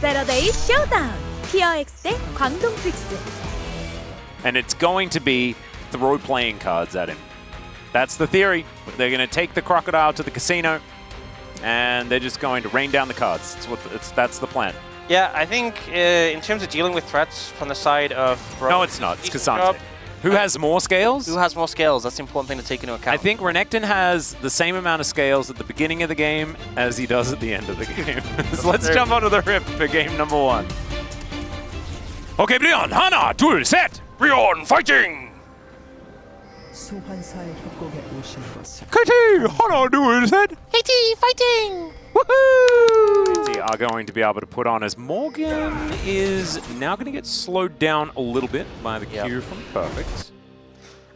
Saturday Showdown. PRX 대 광동 트릭스. And it's going to be throw playing cards at him. That's the theory. They're going to take the crocodile to the casino, and they're just going to rain down the cards. That's the plan. Yeah, I think in terms of dealing with threats from the side of... No, it's not. It's Cassante. Who has more scales? Who has more scales? That's the important thing to take into account. I think Renekton has the same amount of scales at the beginning of the game as he does at the end of the game. So let's jump onto the rift for game number 1. Okay, Brion, 하나, 둘, 셋! Brion, fighting! KT, 하나, 둘, 셋! KT, fighting! Woohoo! KT are going to be able to put on as Morgan is now going to get slowed down a little bit by the Q from Perfect.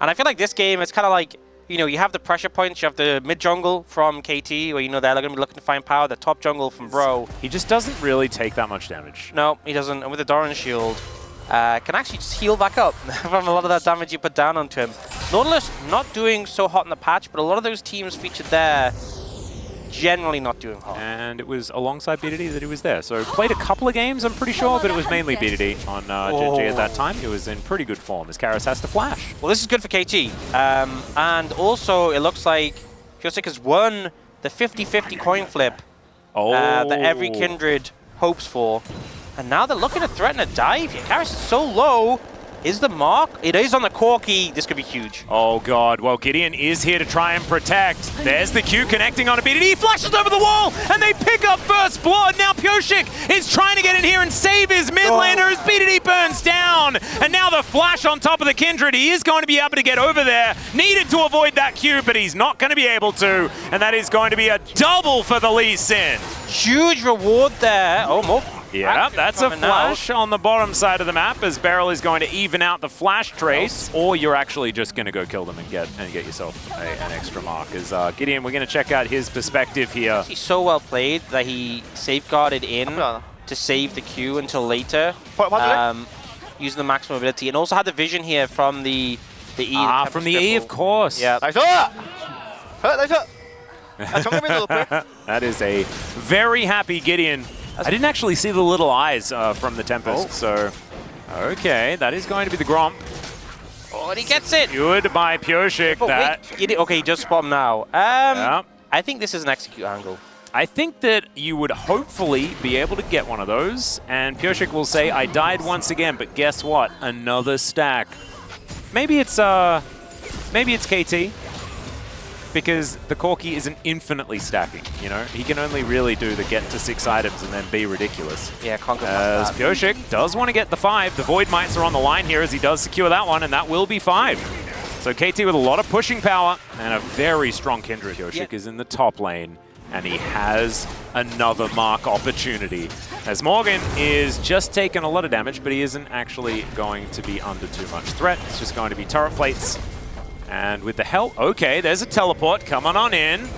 And I feel like this game, it's kind of like, you know, you have the pressure points, you have the mid jungle from KT, where you know they're going to be looking to find power, the top jungle from Bro. He just doesn't really take that much damage. No, he doesn't. And with the Doran shield, can actually just heal back up from a lot of that damage you put down onto him. Nautilus not doing so hot in the patch, but a lot of those teams featured there generally not doing hot. And it was alongside BDD that he was there. So played a couple of games, I'm pretty sure, but it was mainly BDD on GG at that time. He was in pretty good form as Karis has to flash. Well, this is good for KT. And also, it looks like Pyosik has won the 50-50 coin flip that every Kindred hopes for. And now they're looking to threaten a dive here. Karis is so low. Is the mark? It is on the Corki. This could be huge. Oh god, well Gideon is here to try and protect. There's the Q connecting on a BDD. He flashes over the wall and they pick up first blood. Now Pyosik is trying to get in here and save his mid laner as BDD burns down. And now the flash on top of the Kindred. He is going to be able to get over there. Needed to avoid that Q, but he's not going to be able to. And that is going to be a double for the Lee Sin. Huge reward there. Oh, more. Yeah, that's a flash on the bottom side of the map as Beryl is going to even out the flash trace, or you're actually just going to go kill them and get yourself an extra mark. As Gideon, we're going to check out his perspective here. He's so well played that he safeguarded in to save the Q until later, using the maximum ability, and also had the vision here from the E. From the E, of course. Yeah. That is a very happy Gideon. I didn't actually see the little eyes from the Tempest, so... Okay, that is going to be the Gromp. Oh, and he gets it! Good by Pyosik. Okay, he just spot him now. I think this is an execute angle. I think that you would hopefully be able to get one of those, and Pyosik will say, I died once again, but guess what? Another stack. Maybe it's KT. Because the Corki isn't infinitely stacking, you know? He can only really do the get to 6 items and then be ridiculous. Yeah, can't go past that. Pyosik does want to get the 5. The Void Mites are on the line here as he does secure that one, and that will be 5. So KT with a lot of pushing power and a very strong Kindred. Pyosik is in the top lane, and he has another mark opportunity. As Morgan is just taking a lot of damage, but he isn't actually going to be under too much threat. It's just going to be turret plates. And with the help, okay, there's a teleport coming on in.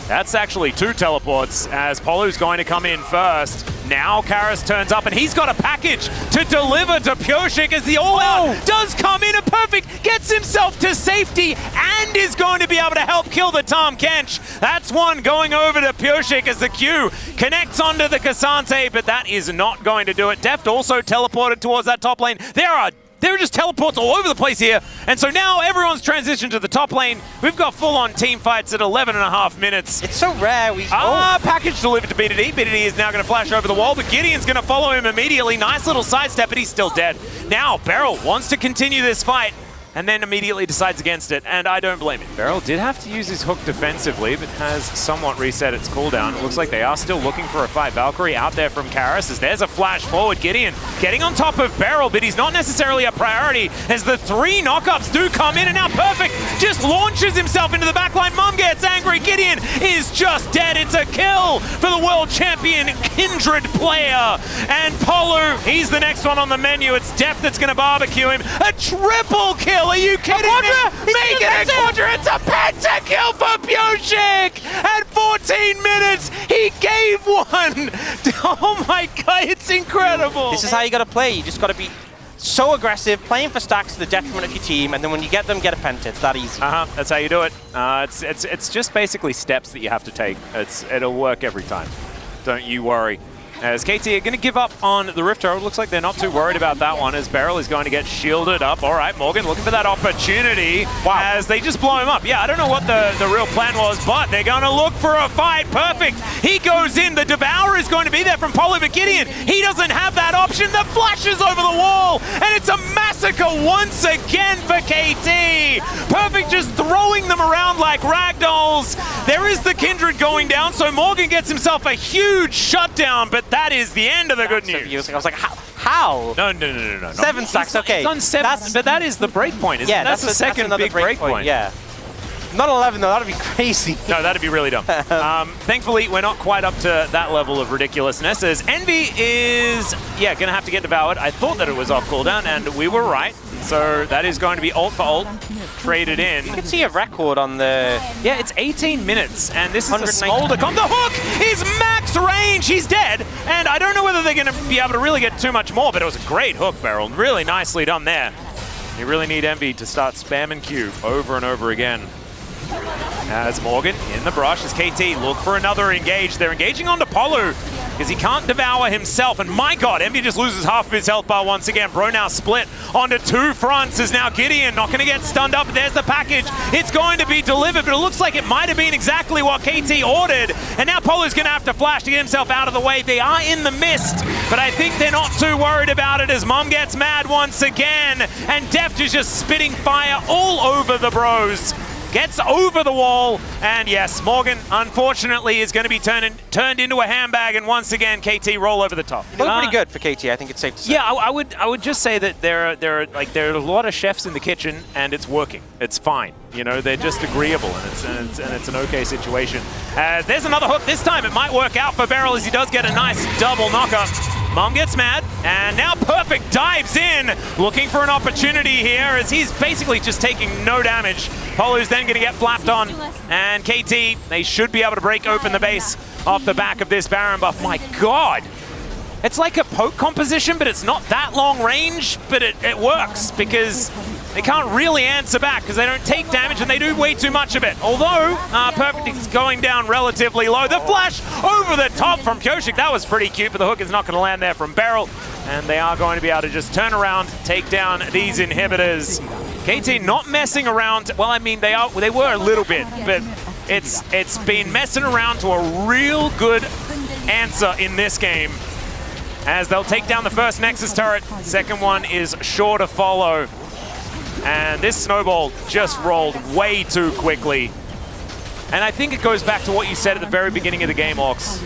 That's actually 2 teleports as Polu's going to come in first. Now Karis turns up and he's got a package to deliver to Pyosik as the all-out does come in. A perfect gets himself to safety and is going to be able to help kill the Tahm Kench. That's one going over to Pyosik as the Q connects onto the Cassante, but that is not going to do it. Deft also teleported towards that top lane. There are just teleports all over the place here. And so now everyone's transitioned to the top lane. We've got full-on team fights at 11.5 minutes. It's so rare. Package delivered to BDD. BDD is now going to flash over the wall, but Gideon's going to follow him immediately. Nice little sidestep, but he's still dead. Now Beryl wants to continue this fight and then immediately decides against it, and I don't blame him. Beryl did have to use his hook defensively, but has somewhat reset its cooldown. It looks like they are still looking for a 5 Valkyrie out there from Karis, as there's a flash forward. Gideon getting on top of Beryl, but he's not necessarily a priority, as the 3 knockups do come in, and now Perfect just launches himself into the backline. Mum gets angry. Gideon is just dead. It's a kill for the world champion Kindred player. And Polu, he's the next one on the menu. It's Deft that's going to barbecue him. A triple kill. Are you kidding me? Make it a quadra. It's a pentakill for Pyosik. At 14 minutes, he gave one. Oh my god, it's incredible. This is how you got to play. You just got to be so aggressive, playing for stacks to the detriment of your team, and then when you get them, get a penta. It's that easy. That's how you do it. It's just basically steps that you have to take. It'll work every time. Don't you worry. As KT are going to give up on the Rift Herald. Looks like they're not too worried about that one as Beryl is going to get shielded up. All right, Morgan looking for that opportunity as they just blow him up. Yeah, I don't know what the real plan was, but they're going to look for a fight. Perfect. He goes in. The Devourer is going to be there from Polo, but Gideon, he doesn't have that option. The flash is over the wall, and it's a massacre once again for KT. Perfect just throwing them around like ragdolls. There is the Kindred going down, so Morgan gets himself a huge shutdown, but that is the end of the good news. I was like, how? No. 7 stacks, okay. It's on 7, but that is the break point, isn't it? That's the second big break point. Yeah. Not 11 though, that'd be crazy. No, that'd be really dumb. Thankfully, we're not quite up to that level of ridiculousness, as Envy is, yeah, gonna have to get devoured. I thought that it was off cooldown, and we were right. So that is going to be ult for ult, traded in. You can see a record on the... Yeah, it's 18 minutes, and this is a smolder comp. The hook is max range! He's dead, and I don't know whether they're gonna be able to really get too much more, but it was a great hook, Beryl. Really nicely done there. You really need Envy to start spamming Q over and over again. As Morgan in the brush as KT look for another engage. They're engaging onto Polu because he can't devour himself. And my god, Envy just loses half of his health bar once again. Bro now split onto 2 fronts as now Gideon not going to get stunned up. There's the package. It's going to be delivered, but it looks like it might have been exactly what KT ordered. And now Polu's going to have to flash to get himself out of the way. They are in the mist, but I think they're not too worried about it as Mum gets mad once again. And Deft is just spitting fire all over the bros. Gets over the wall, and yes, Morgan, unfortunately, is going to be turned into a handbag, and once again, KT roll over the top. Look pretty good for KT, I think it's safe to say. Yeah, I would just say that there are a lot of chefs in the kitchen, and it's working. It's fine. You know, they're just agreeable, and it's an okay situation. There's another hook. This time, it might work out for Beryl as he does get a nice double knockup. Mom gets mad, and now Perfect dives in, looking for an opportunity here as he's basically just taking no damage. Polu's then going to get flapped on, and KT, they should be able to break open the base off the back of this Baron buff. My god! It's like a poke composition, but it's not that long range, but it works because they can't really answer back because they don't take damage and they do way too much of it. Although, Perfect is going down relatively low. The flash over the top from Kyoshik, that was pretty cute, but the hook is not going to land there from Beryl. And they are going to be able to just turn around, take down these inhibitors. KT not messing around. Well, I mean, they were a little bit, but it's been messing around to a real good answer in this game. As they'll take down the first Nexus turret, second one is sure to follow. And this snowball just rolled way too quickly. And I think it goes back to what you said at the very beginning of the game, Ox.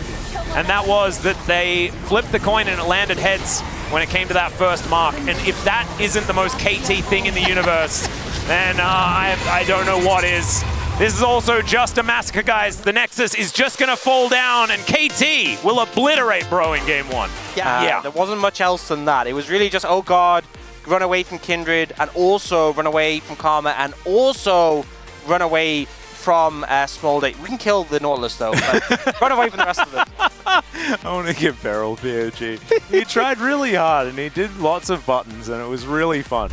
And that was that they flipped the coin and it landed heads when it came to that first mark. And if that isn't the most KT thing in the universe, then I don't know what is. This is also just a massacre, guys. The Nexus is just going to fall down, and KT will obliterate Bro in game 1. Yeah, there wasn't much else than that. It was really just, oh god, run away from Kindred, and also run away from Karma, and also run away from Smolder. We can kill the Nautilus, though, but run away from the rest of them. I want to give Beryl POG. He tried really hard, and he did lots of buttons, and it was really fun.